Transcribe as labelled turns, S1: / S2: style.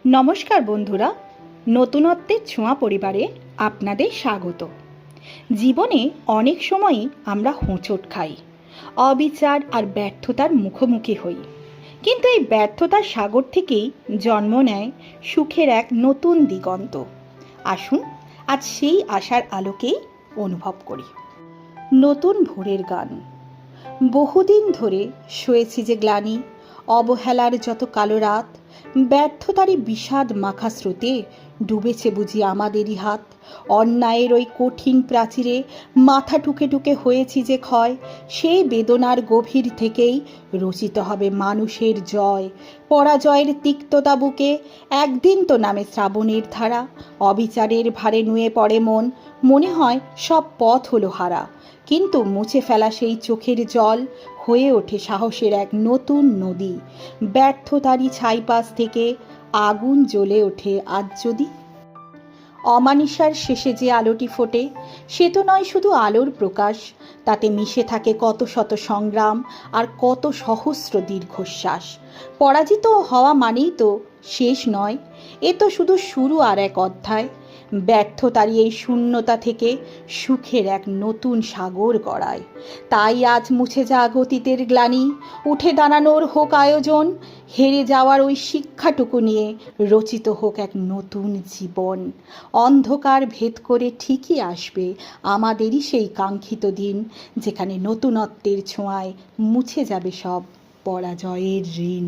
S1: নমস্কার বন্ধুরা, নতুনত্বের ছোঁয়া পরিবারে আপনাদের স্বাগত। জীবনে অনেক সময়ই আমরা হোঁচট খাই, অবিচার আর ব্যর্থতার মুখোমুখি হই। কিন্তু এই ব্যর্থতার সাগর থেকেই জন্ম নেয় সুখের এক নতুন দিগন্ত। আসুন আজ সেই আশার আলোকেই অনুভব করি। নতুন ভোরের গান। বহুদিন ধরে সয়েছি যে গ্লানি, অবহেলার যত কালো রাত, ব্যর্থতারই বিষাদ মাখা স্রোতে ডুবেছে বুঝি আমাদেরই হাত। অন্যায়ের ওই কঠিন প্রাচীরে মাথা টুকে টুকে হয়েছি যে ক্ষয়, সেই বেদনার গভীর থেকেই রচিত হবে মানুষের জয়। পরাজয়ের তিক্ততা বুকে একদিন তো নামে শ্রাবণের ধারা, অবিচারের ভারে নুয়ে পড়ে মন, মনে হয় সব পথ হলো হারা। কিন্তু মুছে ফেলা সেই চোখের জল হয়ে ওঠে সাহসের এক নতুন নদী। ব্যর্থতারই ছাইপাশ থেকে আগুন জ্বলে ওঠে আজ যদি। অমানিসার শেষে যে আলোটি ফোটে, সে তো নয় শুধু আলোর প্রকাশ, তাতে মিশে থাকে কত শত সংগ্রাম আর কত সহস্র দীর্ঘশ্বাস। পরাজিত হওয়া মানেই তো শেষ নয়, এ তো শুধু শুরু আর এক অধ্যায়। ব্যর্থতারই এই শূন্যতা থেকে সুখের এক নতুন সাগর গড়ায়। তাই আজ মুছে যাক অতীতের গ্লানি, উঠে দাঁড়ানোর হোক আয়োজন, হেরে যাওয়ার ওই শিক্ষাটুকু নিয়ে রচিত হোক এক নতুন জীবন। অন্ধকার ভেদ করে ঠিকই আসবে আমাদেরই সেই কাঙ্ক্ষিত দিন, যেখানে নতুনত্বের ছোঁয়ায় মুছে যাবে সব পরাজয়ের ঋণ।